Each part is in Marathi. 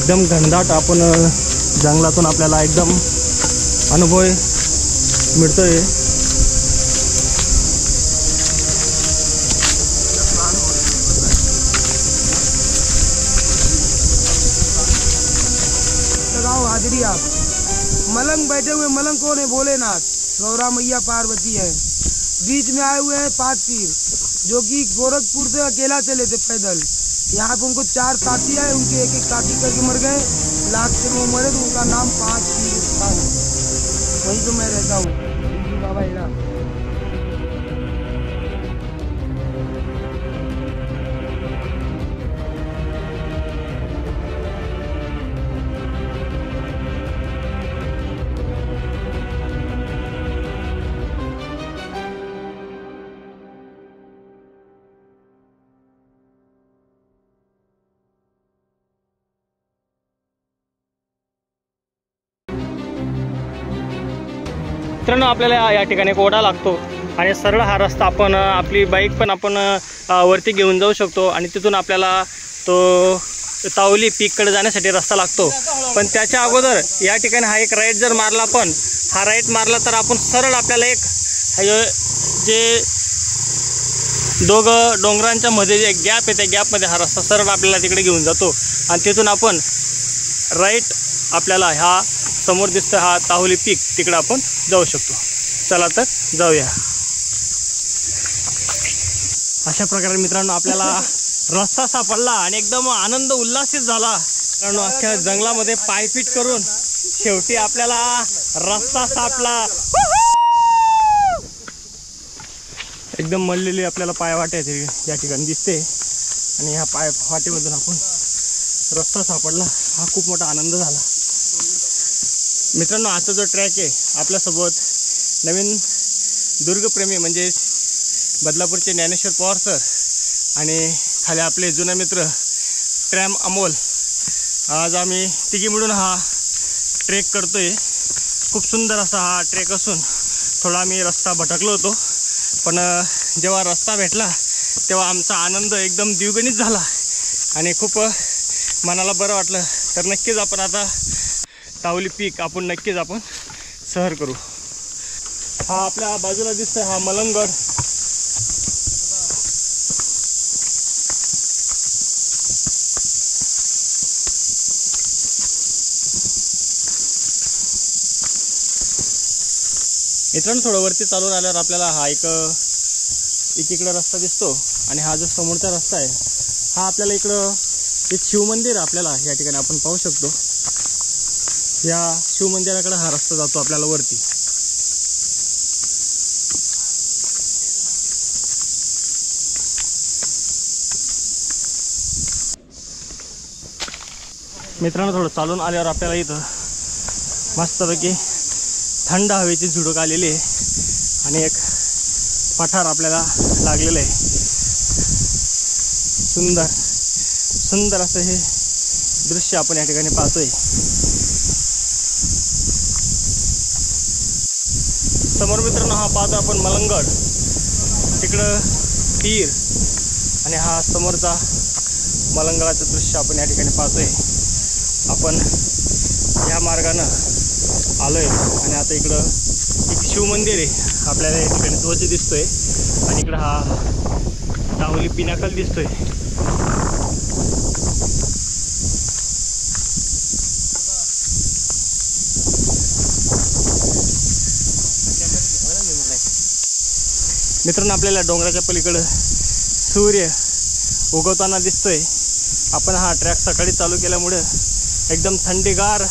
एकदम घनदाट आपण जंगलातून आपल्याला एकदम अनुभव मिळतोय। हाजिरी आप मलंग बैठे हुए, मलंग कौन है? भोलेनाथ, गौरा मैया, पार्वती है। बीच में आए हुए हैं 5 पीर जो कि गोरखपुर से अकेला चले थे पैदल। यहाँ पे उनको 4 साथी आए, उनके एक एक साथी करके मर गए, लास्ट में वो मरे तो उनका नाम 5 पीर स्थान है। वहीं तो मैं रहता हूँ, बाबा हेरा। मित्रांनो, आपल्याला या ठिकाणी एक ओढा लागतो आणि सरळ हा रस्ता आपण आपली बाईक पण आपण वरती घेऊन जाऊ शकतो आणि तिथून आपल्याला तो तावली पीककडे जाण्यासाठी रस्ता लागतो। पण त्याच्या अगोदर या ठिकाणी हा एक राईट जर मारला, पण हा राईट मारला तर आपण सरळ आपल्याला एक जे दोघं डोंगरांच्या मध्ये जे गॅप आहे त्या गॅपमध्ये हा रस्ता सरळ आपल्याला तिकडे घेऊन जातो आणि तिथून आपण राईट आपल्याला ह्या समोर दिसतं हा ताहुली पीक, तिकडे आपण जाऊ शकतो। चला तर जाऊया। अशा प्रकारे मित्रांनो आपल्याला रस्ता सापडला आणि एकदम आनंद उल्हासित झाला। मित्रांनो, अख्ख्या जंगलामध्ये पायपीट करून शेवटी आपल्याला रस्ता सापडला। एकदम मळलेली आपल्याला पायवाट आहे या ठिकाणी दिसते आणि ह्या पायवाटेमधून आपण रस्ता सापडला, हा खूप मोठा आनंद झाला। मित्रांनो, आजचा जो ट्रॅक आहे आपल्यासोबत नवीन दुर्गप्रेमी म्हणजे बदलापूरचे ज्ञानेश्वर पवार सर आणि खाली आपले जुने मित्र ट्रॅम अमोल, आज आम्ही तिघी मिळून हा ट्रेक करतोय। खूप सुंदर असा हा ट्रेक असून थोडा आम्ही रस्ता भटकलो होतो, पण जेव्हा रस्ता भेटला तेव्हा आमचा आनंद एकदम द्विगुणित झाला आणि खूप मनाला बरं वाटलं। तर नक्कीच आपण आता तावली पीक आपण नक्कीच आपण सहर करू। हा आपल्या बाजूला दिसतोय हा मलंगगड। मित्रांनो, थोडं वरती चालून आल्यावर आपल्याला हा एकीकडे रस्ता दिसतो आणि हा जो समोरचा रस्ता आहे हा आपल्याला इकडं एक शिवमंदिर आपल्याला या ठिकाणी आपण पाहू शकतो। या शिवमंदिराकडे हा रस्ता जातो आपल्याला वरती। मित्रांनो, थोडं चालून आल्यावर आपल्याला इथं मस्तपैकी थंड हवेची झुळूक आलेली आहे आणि एक पठार आपल्याला लागलेलं आहे। सुंदर सुंदर असं हे दृश्य आपण या ठिकाणी पाहतोय। समोर मित्रांनो हा पाहतो आपण मलंगगड, तिकडं पीर आणि हा समोरचा मलंगगडाचं दृश्य आपण या ठिकाणी पाहतोय। आपण या मार्गानं आलोय आणि आता इकडं एक शिवमंदिर आहे आपल्याला या ठिकाणी ध्वज दिसतोय आणि इकडं हा तावली पिनाकल दिसतोय। मित्रांनो, आपल्याला डोंगराच्या पलीकडं सूर्य उगवताना दिसतोय। आपण हा ट्रॅक सकाळी चालू केल्यामुळे एकदम थंडीगार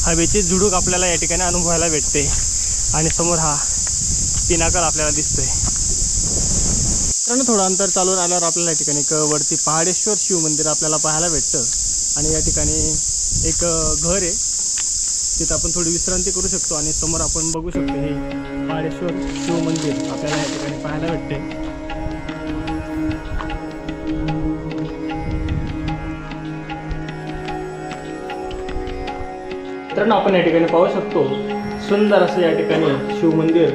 हवेची झुळूक आपल्याला या ठिकाणी अनुभवायला भेटते आणि समोर हा पिनाकल आपल्याला दिसतोय। मित्रांनो, थोडं अंतर चालून आल्यावर आपल्याला या ठिकाणी एक वरती पहाडेश्वर शिवमंदिर आपल्याला पाहायला भेटतं आणि या ठिकाणी एक घर आहे, तिथं आपण थोडी विश्रांती करू शकतो आणि समोर आपण बघू शकतो हे पहाडेश्वर शिवमंदिर आपल्याला या ठिकाणी पाहायला भेटते। मित्रांनो, आपण या ठिकाणी पाहू शकतो सुंदर असं या ठिकाणी शिवमंदिर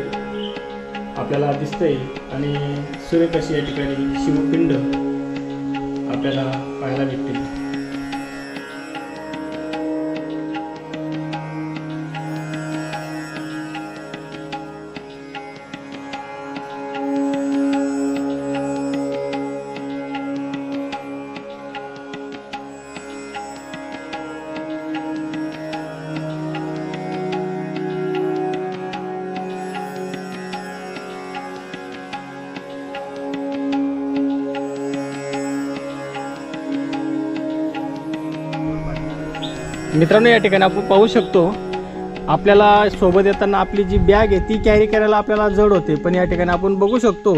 आपल्याला दिसतंय आणि सुरेख अशी या ठिकाणी शिवपिंड आपल्याला पाहायला भेटते। मित्रांनो, या ठिकाणी आपण पाहू शकतो आपल्याला सोबत येताना आपली जी बॅग आहे ती कॅरी करायला आपल्याला जड होते, पण या ठिकाणी आपण बघू शकतो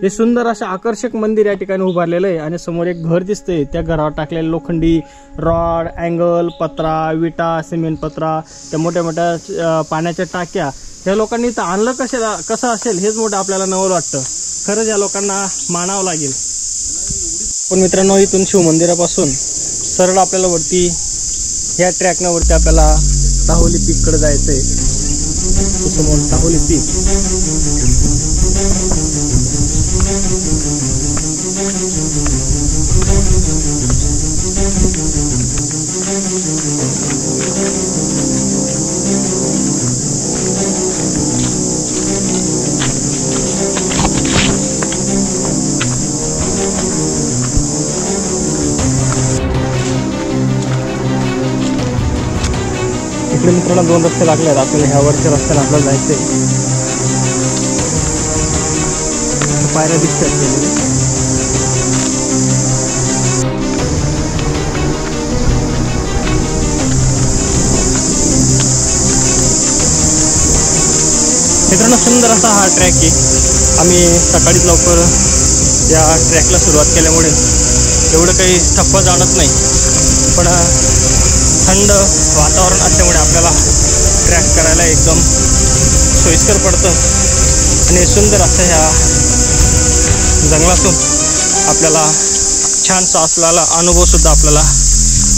हे सुंदर असं आकर्षक मंदिर या ठिकाणी उभारलेलं आहे आणि समोर एक घर दिसतंय. त्या घरावर टाकलेले लोखंडी रॉड, अँगल, पत्रा, विटा, सिमेंट पत्रा, त्या मोठ्या मोठ्या पाण्याच्या टाक्या या लोकांनी तर आणलं कसं असेल हेच मोठं आपल्याला नवल वाटतं. खरंच या लोकांना मानावं लागेल. पण मित्रांनो, इथून शिवमंदिरापासून सरळ आपल्याला वरती ह्या ट्रॅकवरती आपल्याला ताहोली पीककडे जायचं आहे. समोर ताहोली पीक. इकडे मित्रांनो 2 रस्ते लागले आहेत. आपल्याला ह्या वरच्या रस्त्याने आपल्याला जायचं आहे. पायऱ्या दिसतात केलेल्या. मित्रांनो, सुंदर असा हा ट्रॅक आहे. आम्ही सकाळीच लवकर या ट्रॅकला सुरुवात केल्यामुळे एवढं काही थप्पा जाणत नाही, पण थंड वातावरण असल्यामुळे आपल्याला ट्रॅक करायला एकदम सोयीस्कर पडतं आणि सुंदर असं ह्या जंगलातून आपल्याला छानसा असलेला अनुभवसुद्धा आपल्याला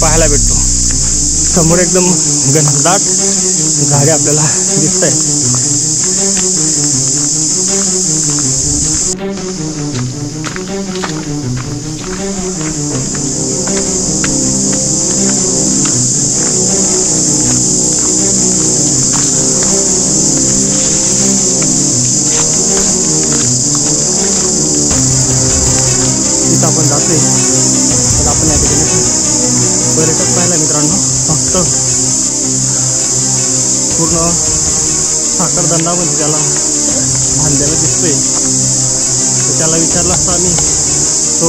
पाहायला भेटतो. समोर एकदम घनदाट झाडे आपल्याला दिसत आहेत. आपण जातोय, तर आपण या ठिकाणी पर्यटक पाहिला मित्रांनो. फक्त पूर्ण साखरदंडामध्ये त्याला बांधलेला दिसतोय. तर त्याला विचारलं असता आम्ही, तो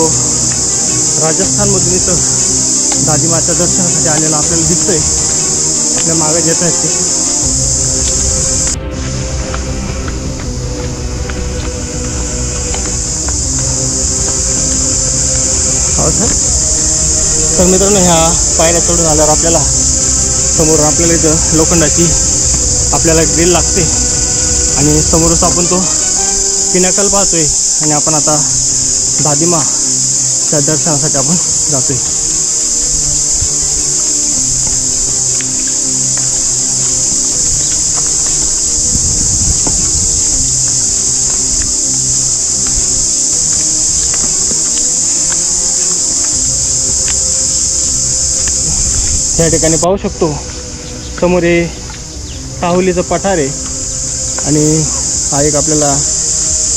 राजस्थानमधून इथं दादीमाच्या दर्शनासाठी आलेला आपल्याला दिसतोय. आपल्या मागे येत आहेत ते. तर मित्रांनो, ह्या पायऱ्या चढून आल्यावर आपल्याला समोर आपल्याला इथं लोखंडाची आपल्याला ग्रिल लागते आणि समोरच आपण तो पिनाकल पाहतोय आणि आपण आता दादीमाच्या दर्शनासाठी आपण जातोय. या ठिकाणी पाहू शकतो समोर हे ताहुलीचं पठार आहे आणि हा एक आपल्याला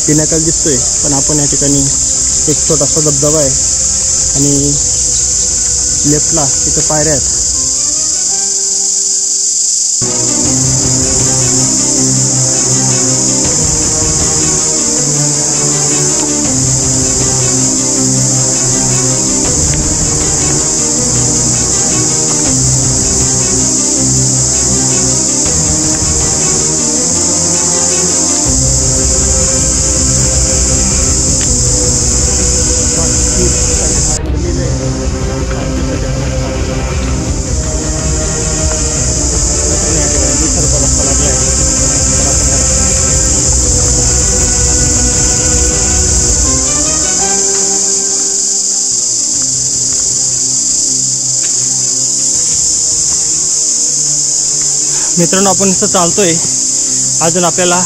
पिनाकल दिसतोय. पण आपण या ठिकाणी एक छोटासा धबधबा आहे आणि लेफ्टला तिथं पायऱ्या आहेत. मित्रांनो, आपण इथं चालतोय, अजून आपल्याला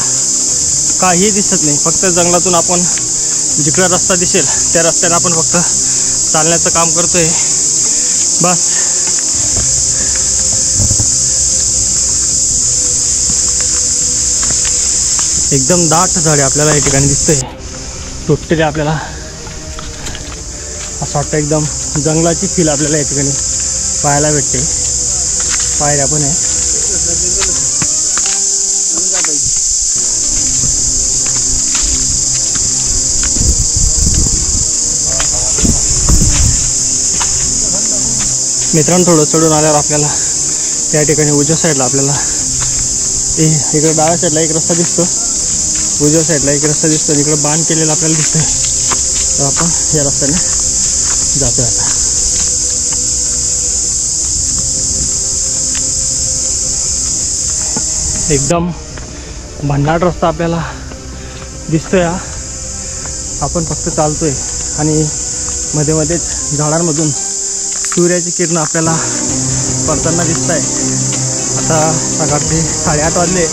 काही दिसत नाही. फक्त जंगलातून आपण जिकडे रस्ता दिसेल त्या रस्त्याने आपण फक्त चालण्याचं काम करतोय बस. एकदम दाट झाडे आपल्याला या ठिकाणी दिसतंय. टोटली आपल्याला असं वाटतं एकदम जंगलाची फील आपल्याला या ठिकाणी पाहायला भेटते. पायऱ्या पण आहे. मित्रांनो, थोडं चढून आल्यावर आपल्याला त्या ठिकाणी उजव्या साईडला आपल्याला इकडे डाव्या साईडला एक रस्ता दिसतो, उजव्या साईडला एक रस्ता दिसतो आणि इकडे बांध केलेला आपल्याला दिसतोय. तर आपण या रस्त्याने जातोय आता. एकदम भन्नाट रस्ता आपल्याला दिसतोय हा. आपण फक्त चालतोय आणि मध्ये मध्येच झाडांमधून सूर्याची किरण आपल्याला पडताना दिसत आहे. आता सकाळचे 8:30 वाजले.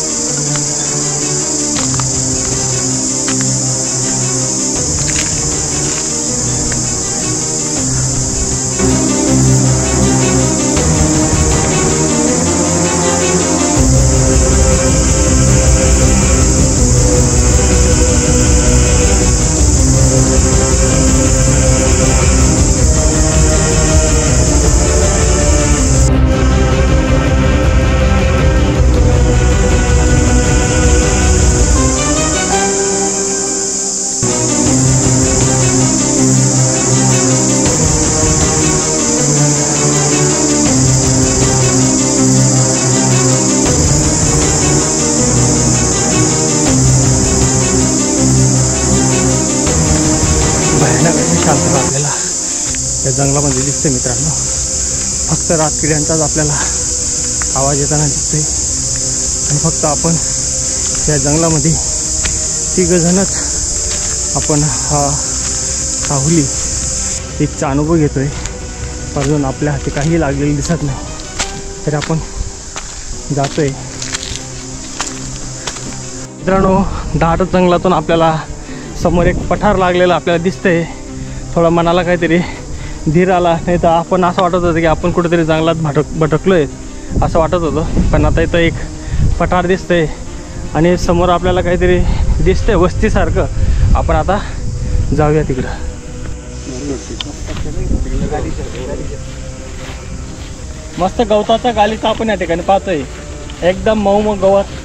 शांतता आपल्याला या जंगलामध्ये दिसते मित्रांनो. फक्त रातकिड्यांचाच आपल्याला आवाज येताना दिसतोय आणि फक्त आपण या जंगलामध्ये 3 जणच आपण हा साहुली एकचा अनुभव घेतोय. अजून आपल्या हाती काही लागलेलं दिसत नाही, तर आपण जातोय. मित्रांनो, दाट जंगलातून आपल्याला समोर एक पठार लागलेला आपल्याला दिसतंय. थोडा मनाला काहीतरी धीर आला, नाही तर आपण असं वाटत होतं की आपण कुठेतरी जंगलात भटकलोय असं वाटत होतं. पण आता इथं एक पठार दिसतंय आणि समोर आपल्याला काहीतरी दिसतंय वस्तीसारखं. आपण आता जाऊया तिकडं. मस्त गवताचा गालीचा आपण या ठिकाणी पाहतोय. एकदम मऊ गवत.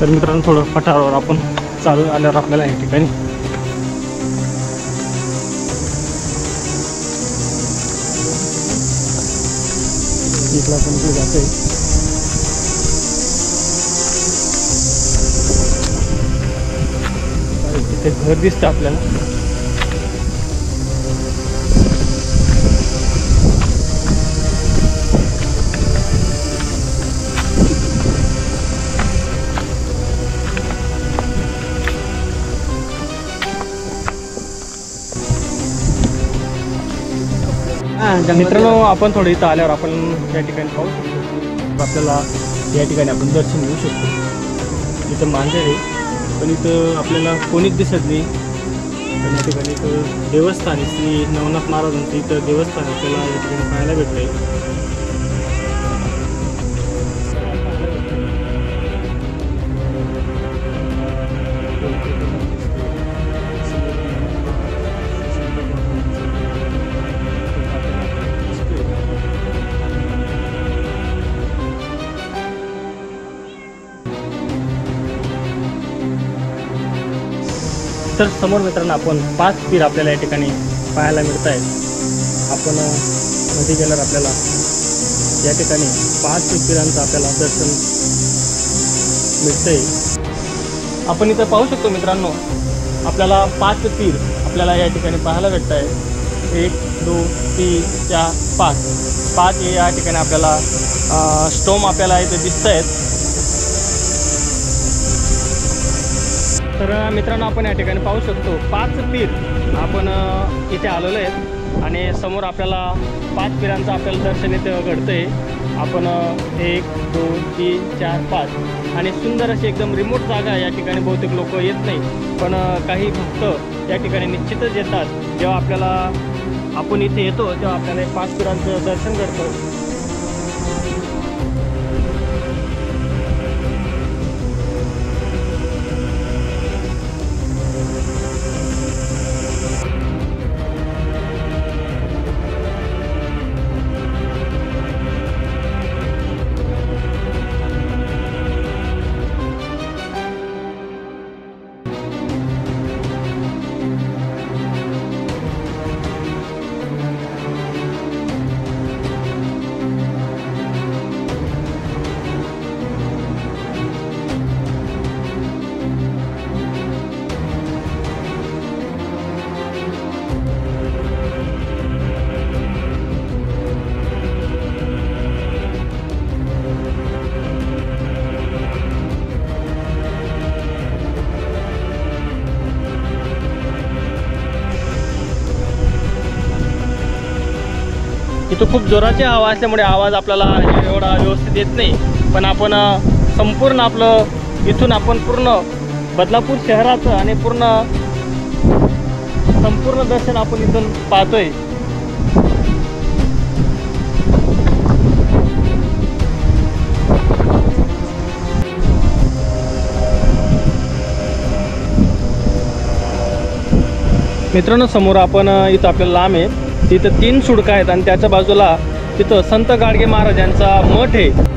तर मित्रांनो, थोडं पठारावर आपण चालून आल्यावर आपल्याला या ठिकाणी इथला आपण ते जातोय. तिथे घर दिसतं आपल्याला. मित्रांनो, आपण थोडं इथं आल्यावर आपण या ठिकाणी पाहू शकतो. आपल्याला या ठिकाणी आपण दर्शन घेऊ शकतो. इथं मांजर आहे, पण इथं आपल्याला कोणीच दिसत नाही. पण या ठिकाणी इथं देवस्थान आहे, श्री नवनाथ महाराजांचं इथं देवस्थान आपल्याला या ठिकाणी पाहायला भेटलं आहे. तर समोर मित्रांनो, आपण 5 पीर आपल्याला या ठिकाणी पाहायला मिळत आहेत. आपण मध्ये गेल्यावर आपल्याला या ठिकाणी 5 पीरांचं आपल्याला दर्शन मिळतंय. आपण इथं पाहू शकतो मित्रांनो, आपल्याला 5 पीर आपल्याला या ठिकाणी पाहायला भेटत आहे. 1 2 3 4 5 हे या ठिकाणी आपल्याला स्टोम आपल्याला इथे दिसत आहेत. तर मित्रांनो, आपण या ठिकाणी पाहू शकतो 5 पीर आपण इथे आलेलो आहेत आणि समोर आपल्याला 5 पीरांचं आपल्याला दर्शन इथे घडतंय. आपण 1 2 3 4 5 आणि सुंदर अशी एकदम रिमोट जागा आहे. या ठिकाणी बहुतेक लोक येत नाही, पण काही भक्त या ठिकाणी निश्चितच येतात. जेव्हा आपल्याला आपण इथे येतो तेव्हा आपल्याला 5 पीरांचं दर्शन घडतं. इथं खूप जोराची हवा असल्यामुळे आवाज आपल्याला एवढा व्यवस्थित येत नाही, पण आपण संपूर्ण आपलं इथून आपण पूर्ण बदलापूर शहराचं आणि संपूर्ण दर्शन आपण इथून पाहतोय. मित्रांनो, समोर आपण इथं आपल्याला लांब आहे, तिथं 3 सुडका आहेत आणि त्याच्या बाजूला तिथं संत गाडगे महाराजांचा मठ आहे.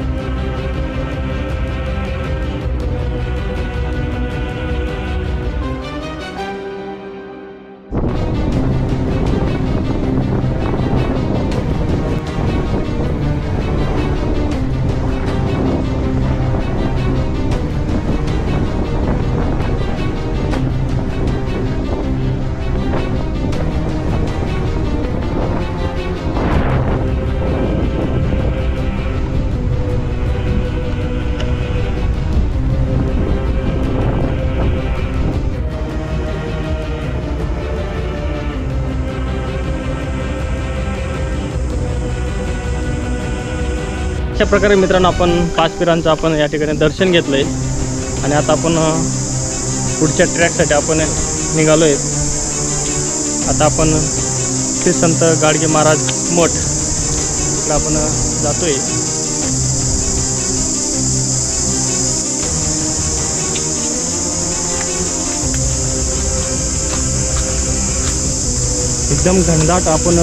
अशा प्रकारे मित्रांनो आपण 5 पिरांचं आपण या ठिकाणी दर्शन घेतलंय आणि आता आपण पुढच्या ट्रॅकसाठी आपण निघालो आहे. आता आपण श्री संत गाडगे महाराज मठ इकडे आपण जातोय. एकदम घनदाट आपण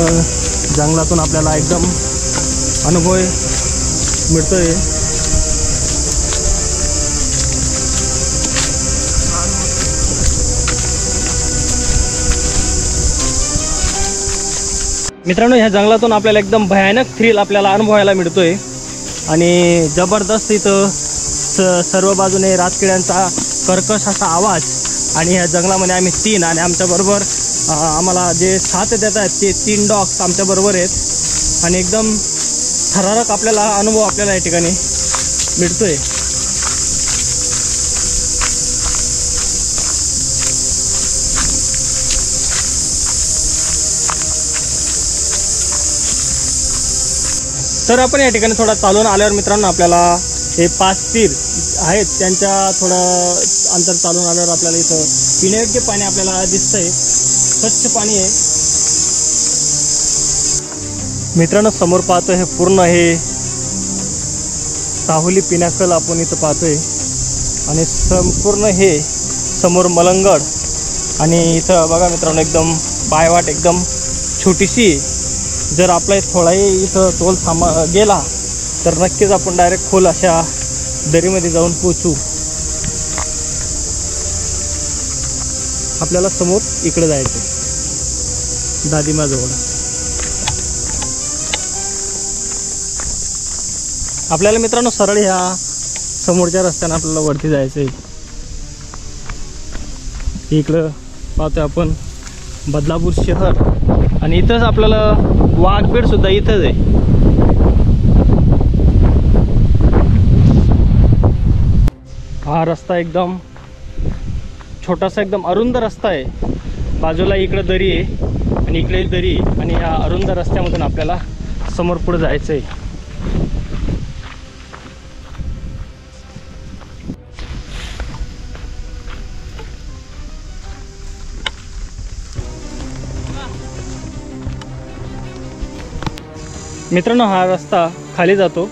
जंगलातून आपल्याला एकदम अनुभव मिळतोय. मित्रांनो, ह्या जंगलातून आपल्याला एकदम भयानक थ्रिल आपल्याला अनुभवायला मिळतोय आणि जबरदस्त इथं सर्व बाजूने रातकिड्यांचा कर्कश असा आवाज आणि ह्या जंगलामध्ये आम्ही 3 आणि आमच्याबरोबर आम्हाला जे साथ देत आहेत ते 3 डॉग्स आमच्याबरोबर आहेत आणि एकदम थरारक आपल्याला अनुभव आपल्याला या ठिकाणी मिळतोय. तर आपण या ठिकाणी थोडा चालून आल्यावर मित्रांनो आपल्याला हे 5 पीर आहेत त्यांच्या थोडं अंतर चालून आल्यावर आपल्याला इथं पिण्यायोग्य पाणी आपल्याला दिसतंय. स्वच्छ पाणी आहे. मित्रांनो, समोर पाहतोय हे पूर्ण हे साहुली पिनाकल आपण इथं पाहतोय आणि संपूर्ण हे समोर मलंगड आणि इथं बघा मित्रांनो एकदम पायवाट एकदम छोटीशी. जर आपला थोडाही इथं तोल गेला तर नक्कीच आपण डायरेक्ट खोल अशा दरीमध्ये जाऊन पोचू. आपल्याला समोर इकडे जायचं दादिमाजवळ. आपल्याला मित्रांनो सरळ ह्या समोरच्या रस्त्याने आपल्याला वरती जायचं आहे. इकडं पाहतोय आपण बदलापूर शहर आणि इथंच आपल्याला वाघबीड सुद्धा इथंच आहे. हा रस्ता एकदम छोटासा एकदम अरुंद रस्ता आहे. बाजूला इकडे दरी आहे आणि इकडे दरी आणि या अरुंद रस्त्यामधून आपल्याला समोर पुढे जायचं आहे. मित्रांनो, हा रस्ता खाली जातो.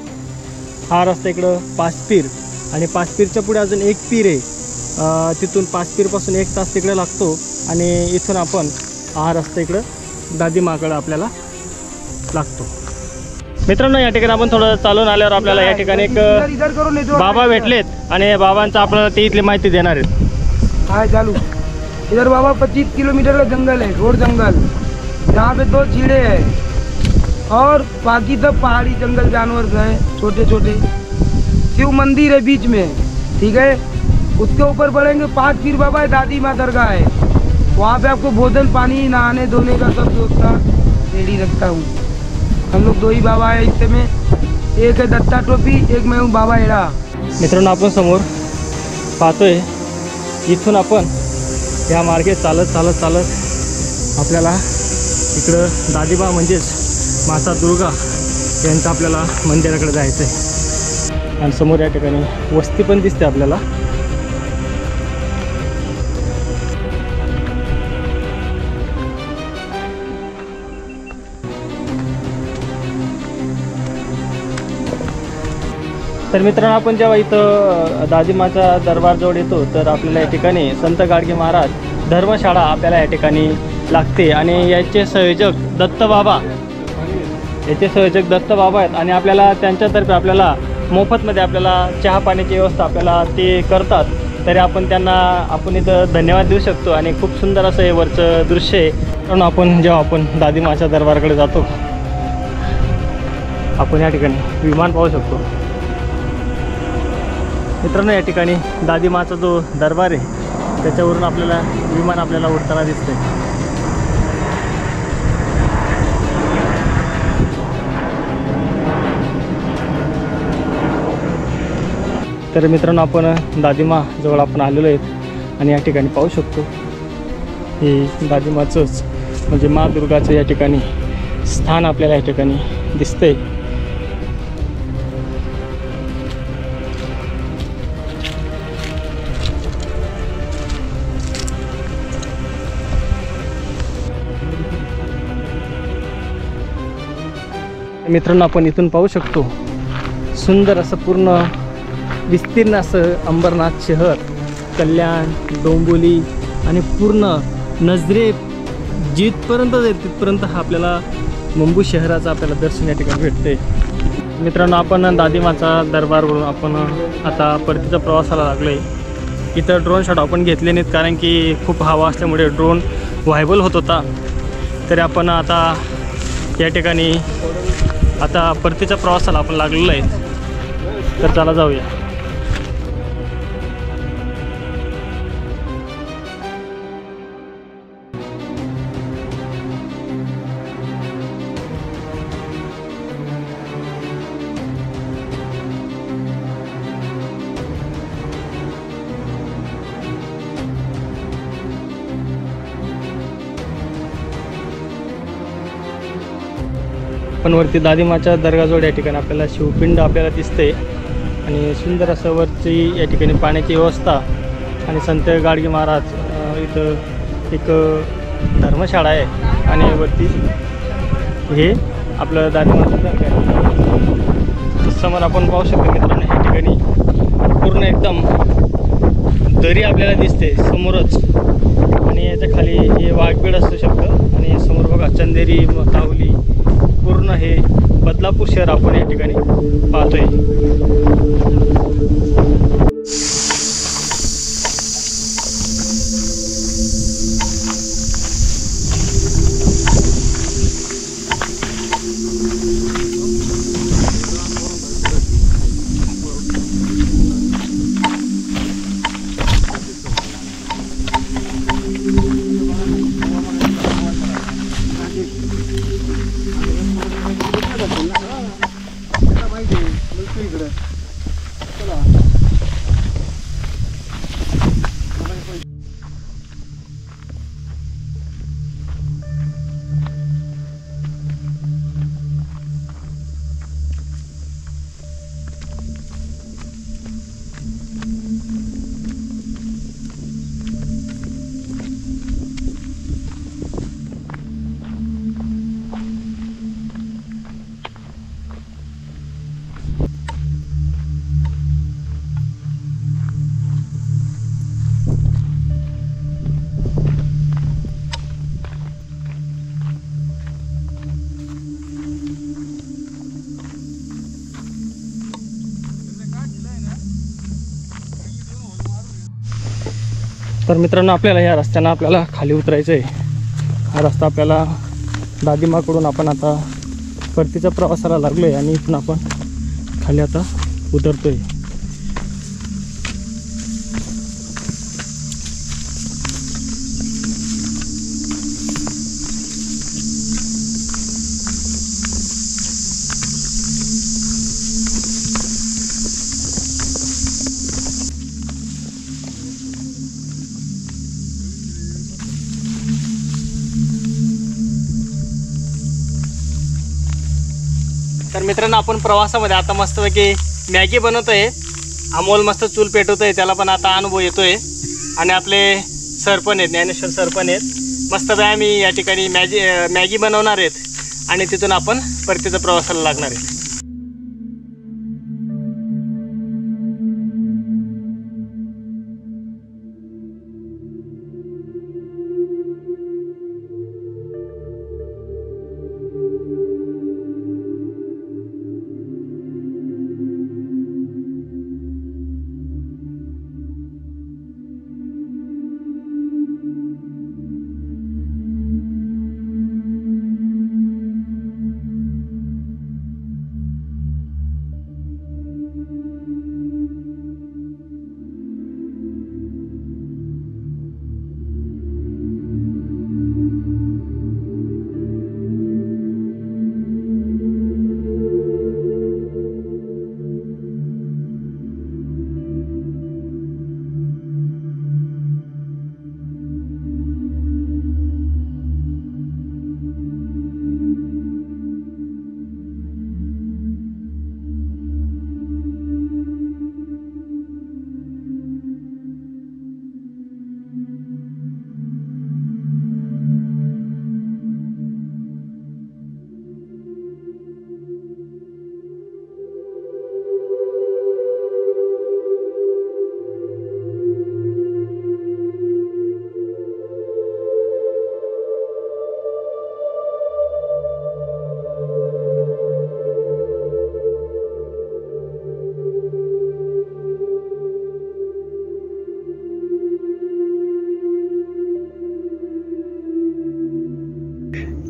हा रस्ता इकडं 5 पीर आणि 5 पीरच्या पुढे अजून 1 पीर आहे. तिथून 5 पीरपासून 1 तास तिकडे लागतो आणि इथून आपण हा रस्ता इकडं दादिमाकडं आपल्याला लागतो. मित्रांनो, या ठिकाणी आपण थोडं चालून आल्यावर आपल्याला या ठिकाणी एक बाबा भेटलेत आणि बाबांचा आपल्याला ते इथली माहिती देणार आहेत. हाय चालू. इधर बाबा 25 किलोमीटर का जंगल है, घोर जंगल. यहाँ पे 2 चीड़े हैं और बाकी सब पहाड़ी जंगल जानवर हैं छोटे छोटे. शिव मंदिर है बीच में, ठीक है. उसके ऊपर बढ़ेंगे 5 पीर बाबा है, दादी माँ दरगाह है. वहाँ पे आपको भोजन पानी नहाने धोने का सब व्यवस्था रेडी रखता हूँ. हम लोग 2 ही बाबा है इससे में. एक है दत्ता टोपी, एक मैं हूँ बाबा एड़ा. मित्रांनो, आपण समोर पाहतोय इथून आपण या मार्गे चालत चालत चालत आपल्याला इकडं दादिमा म्हणजेच माता दुर्गा यांचं आपल्याला मंदिराकडे जायचं आहे. आणि समोर या ठिकाणी वस्ती पण दिसते आपल्याला. तर मित्रांनो, आपण जेव्हा इथं दादीमाच्या दरबारजवळ येतो तर आपल्याला या ठिकाणी संत गाडगे महाराज धर्मशाळा आपल्याला या ठिकाणी लागते. आणि याचे संयोजक दत्तबाबा आहेत. आणि आपल्याला त्यांच्यातर्फे आपल्याला मोफतमध्ये आपल्याला चहा पाण्याची व्यवस्था आपल्याला ते करतात. तरी आपण इथं धन्यवाद देऊ शकतो. आणि खूप सुंदर असं हे वरचं दृश्य आहे. कारण जेव्हा आपण दादीमाच्या दरबाराकडे जातो आपण या ठिकाणी विमान पाहू शकतो. मित्रांनो, या ठिकाणी दादीमाचा जो दरबार आहे त्याच्यावरून आपल्याला विमान आपल्याला उडताना दिसते. तर मित्रांनो, आपण दादीमा जवळ आपण आलेलो आहेत. आणि या ठिकाणी पाहू शकतो हे दादीमाचंच म्हणजे मा दुर्गाचं या ठिकाणी स्थान आपल्याला या ठिकाणी दिसतंय. मित्रांनो, आपण इथून पाहू शकतो सुंदर असं पूर्ण विस्तीर्ण असं अंबरनाथ शहर, कल्याण, डोंबिवली आणि पूर्ण नजरे जिथपर्यंत जाईल तिथपर्यंत हा आपल्याला मुंबई शहराचं आपल्याला दर्शन या ठिकाणी भेटते. मित्रांनो, आपण दादीमाचा दरबारवरून आपण आता परतीच्या प्रवासाला लागलो आहे. इथं ड्रोन शॉट आपण घेतले नाहीत कारण की खूप हवा असल्यामुळे ड्रोन व्हायबल होत होता. तरी आपण आता या ठिकाणी आता परतीच्या प्रवासाला आपण लागलेलो आहे. तर चला जाऊया. पण वरती दादीमाच्या दर्गाजवळ या ठिकाणी आपल्याला शिवपिंड आपल्याला दिसते. आणि सुंदर असं वरची या ठिकाणी पाण्याची व्यवस्था. आणि संत गाडगे महाराज इथं एक धर्मशाळा आहे. आणि वरती हे आपलं दादीमाचं दर्गा आहे. समोर आपण पाहू शकतो मित्रांनो, या ठिकाणी पूर्ण एकदम दरी आपल्याला दिसते समोरच. आणि याच्या खाली हे वाघबीड असू शकतं. आणि समोर बघा चंदेरी, कावली, पूर्ण हे बदलापूर शहर आपण या ठिकाणी पाहतोय. तर मित्रांनो, आपल्याला या रस्त्यानं आपल्याला खाली उतरायचं आहे. हा रस्ता आपल्याला दादीमाकडून आपण आता परतीच्या प्रवासाला लागलो आहे. आणि इथून आपण खाली आता उतरतो आहे. मित्रांनो, आपण प्रवासामध्ये आता मस्तपैकी मॅगी बनवतोय. अमोल मस्त चूल पेटवतोय, त्याला पण आता अनुभव येतोय. आणि आपले सर पण आहेत, ज्ञानेश्वर सर पण आहेत. मस्तपैकी आम्ही या ठिकाणी मॅगी बनवणार आहेत आणि तिथून आपण परतीच्या प्रवासाला लागणार आहे.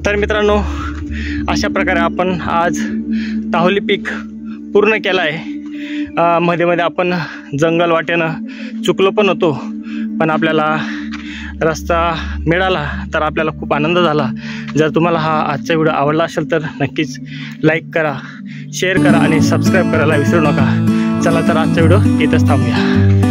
तर मित्रांनो, अशा प्रकारे आपण आज ताहोली पीक पूर्ण केला आहे. मध्ये मध्ये आपण जंगल वाटेनं चुकलो पण होतो, पण आपल्याला रस्ता मिळाला तर आपल्याला खूप आनंद झाला. जर तुम्हाला हा आजचा व्हिडिओ आवडला असेल तर नक्कीच लाईक करा, शेअर करा आणि सबस्क्राईब करायला विसरू नका. चला तर आजचा व्हिडिओ इथंच थांबूया.